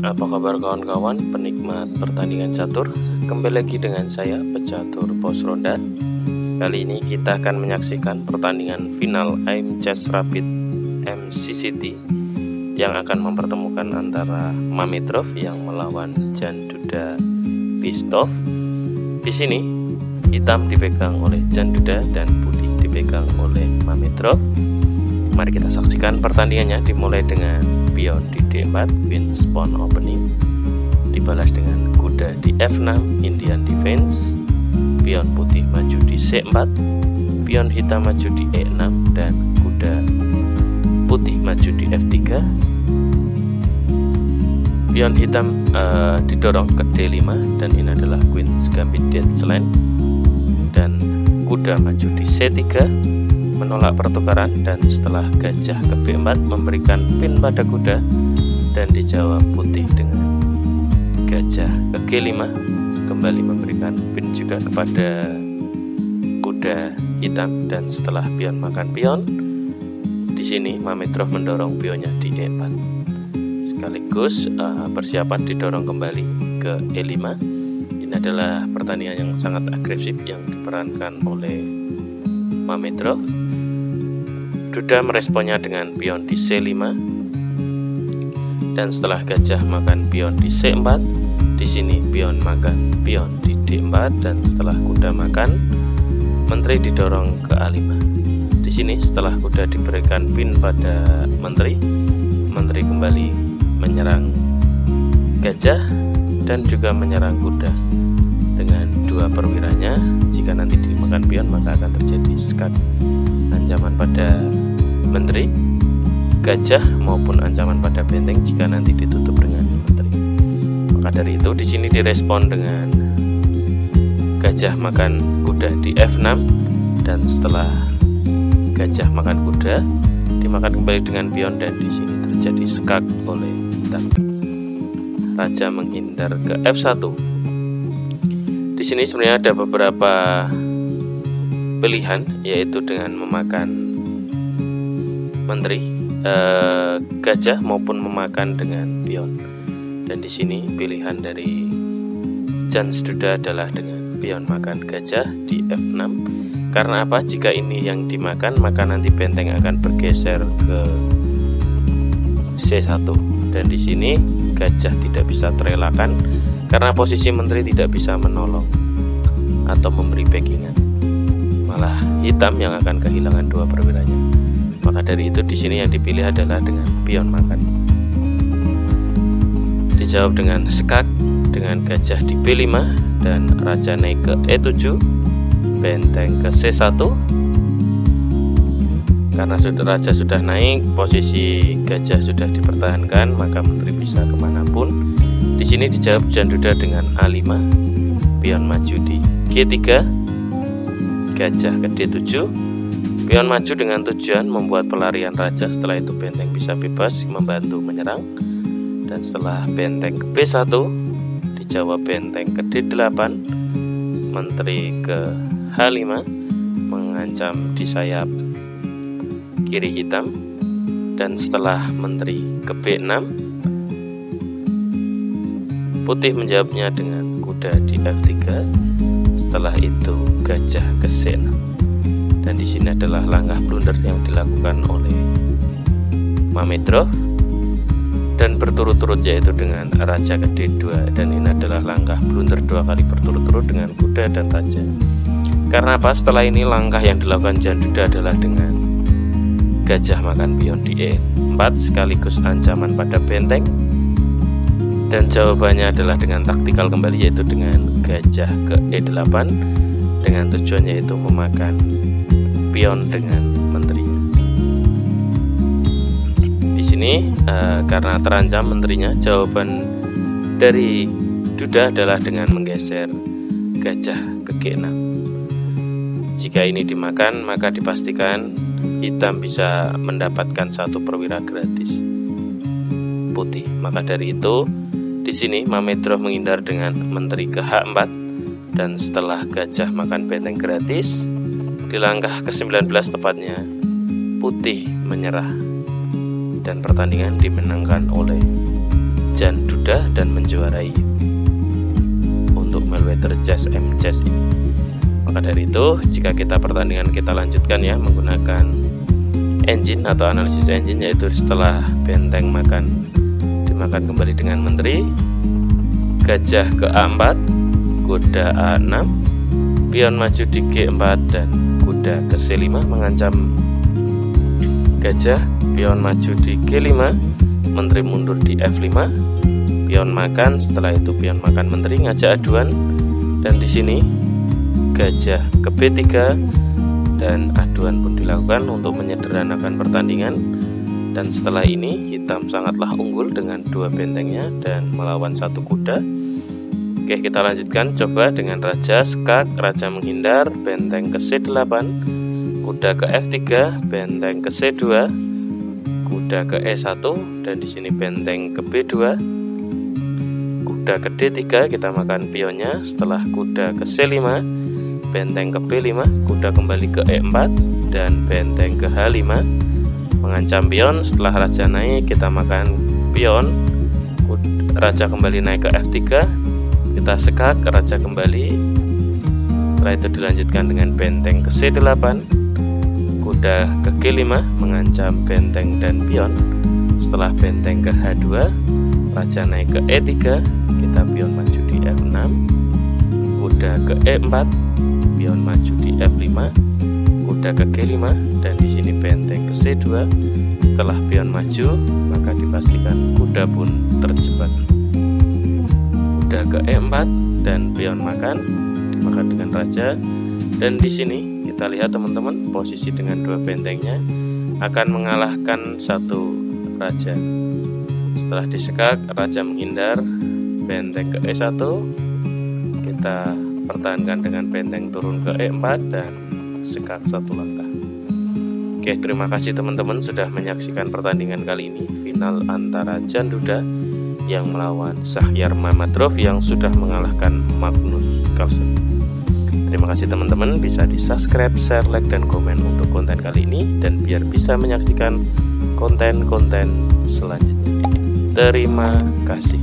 Apa kabar kawan-kawan penikmat pertandingan catur? Kembali lagi dengan saya, pecatur pos ronda. Kali ini kita akan menyaksikan pertandingan final AIM Chess Rapid MCCT yang akan mempertemukan antara Mametrov yang melawan Jan Duda Bistov. Di sini hitam dipegang oleh Jan Duda dan putih dipegang oleh Mametrov. Mari kita saksikan pertandingannya, dimulai dengan pion di D4, Queen Pawn Opening, dibalas dengan kuda di F6, Indian Defense, pion putih maju di C4, pion hitam maju di E6, dan kuda putih maju di F3. Pion hitam didorong ke D5, dan ini adalah Queen Gambit Deathland, dan kuda maju di C3 menolak pertukaran, dan setelah gajah ke B4 memberikan pin pada kuda dan dijawab putih dengan gajah ke G5 kembali memberikan pin juga kepada kuda hitam, dan setelah pion makan pion, di sini Mametrov mendorong pionnya di E4 sekaligus persiapan didorong kembali ke E5. Ini adalah pertandingan yang sangat agresif yang diperankan oleh Mametrov. Duda meresponnya dengan pion di C5, dan setelah gajah makan pion di C4, di sini pion makan pion di D4, dan setelah kuda makan, menteri didorong ke A5. Di sini setelah kuda diberikan pin pada menteri, menteri kembali menyerang gajah dan juga menyerang kuda dengan dua perwiranya. Jika nanti dimakan pion maka akan terjadi skak, ancaman pada menteri gajah maupun ancaman pada benteng jika nanti ditutup dengan menteri. Maka dari itu di sini direspon dengan gajah makan kuda di F6, dan setelah gajah makan kuda dimakan kembali dengan pion, dan di sini terjadi skak oleh hitam. Raja menghindar ke F1. Di sini sebenarnya ada beberapa pilihan, yaitu dengan memakan menteri gajah maupun memakan dengan pion. Dan di sini pilihan dari Jan Duda adalah dengan pion makan gajah di F6. Karena apa? Jika ini yang dimakan maka nanti benteng akan bergeser ke C1, dan di sini gajah tidak bisa terelakkan karena posisi menteri tidak bisa menolong atau memberi backingan, malah hitam yang akan kehilangan dua perwiranya. Maka dari itu di sini yang dipilih adalah dengan pion makan. Dijawab dengan skak dengan gajah di B5 dan raja naik ke E7, benteng ke C1. Karena raja sudah naik, posisi gajah sudah dipertahankan, maka menteri bisa kemanapun. Di sini dijawab Jan Duda dengan A5, pion maju di G3, gajah ke D7, pion maju dengan tujuan membuat pelarian raja. Setelah itu benteng bisa bebas membantu menyerang, dan setelah benteng ke B1 dijawab benteng ke D8, menteri ke H5 mengancam di sayap kiri hitam, dan setelah menteri ke B6 putih menjawabnya dengan kuda di F3. Setelah itu gajah ke C6, dan di sini adalah langkah blunder yang dilakukan oleh Mametrov, dan berturut-turut yaitu dengan raja ke D2, dan ini adalah langkah blunder dua kali berturut-turut dengan kuda dan raja. Karena apa? Setelah ini langkah yang dilakukan Jan Duda adalah dengan gajah makan pion di E4 sekaligus ancaman pada benteng, dan jawabannya adalah dengan taktikal kembali, yaitu dengan gajah ke E8 dengan tujuan yaitu memakan pion dengan menterinya. Di sini karena terancam menterinya, jawaban dari Duda adalah dengan menggeser gajah ke G6. Jika ini dimakan maka dipastikan hitam bisa mendapatkan satu perwira gratis putih. Maka dari itu di sini Mametrov menghindar dengan menteri ke H4, dan setelah gajah makan benteng gratis di langkah ke-19 tepatnya putih menyerah, dan pertandingan dimenangkan oleh Jan Duda dan menjuarai untuk Mayweather Chess M Chess ini. Maka dari itu, jika kita pertandingan kita lanjutkan ya menggunakan engine atau analisis engine, yaitu setelah benteng dimakan kembali dengan menteri, gajah ke A4, kuda A6, pion maju di G4 dan kuda ke C5 mengancam gajah, pion maju di G5, menteri mundur di F5, pion makan, setelah itu pion makan menteri ngajak aduan, dan di sini gajah ke B3 dan aduan pun dilakukan untuk menyederhanakan pertandingan. Dan setelah ini hitam sangatlah unggul dengan dua bentengnya dan melawan satu kuda. Oke, kita lanjutkan coba dengan raja skak, raja menghindar, benteng ke C8, kuda ke F3, benteng ke C2, kuda ke E1, dan di sini benteng ke B2, kuda ke D3, kita makan pionnya. Setelah kuda ke C5, benteng ke B5, kuda kembali ke E4 dan benteng ke H5 mengancam pion. Setelah raja naik, kita makan pion, raja kembali naik ke F3, kita sekak, raja kembali. Setelah itu dilanjutkan dengan benteng ke C8, kuda ke G5 mengancam benteng dan pion. Setelah benteng ke H2, raja naik ke E3, kita pion maju di F6, kuda ke E4, pion maju di F5, kuda ke G5, dan di sini benteng ke C2. Setelah pion maju, maka dipastikan kuda pun terjebak. Kuda ke E4 dan pion makan dimakan dengan raja. Dan di sini kita lihat teman-teman, posisi dengan dua bentengnya akan mengalahkan satu raja. Setelah disekak, raja menghindar, benteng ke E1, kita pertahankan dengan benteng turun ke E4 dan sekak satu langkah. Oke, terima kasih teman-teman sudah menyaksikan pertandingan kali ini, final antara Jan Duda yang melawan Shahryar Mamadrov yang sudah mengalahkan Magnus Carlsen. Terima kasih teman-teman, bisa di subscribe, share, like, dan komen untuk konten kali ini, dan biar bisa menyaksikan konten-konten selanjutnya. Terima kasih.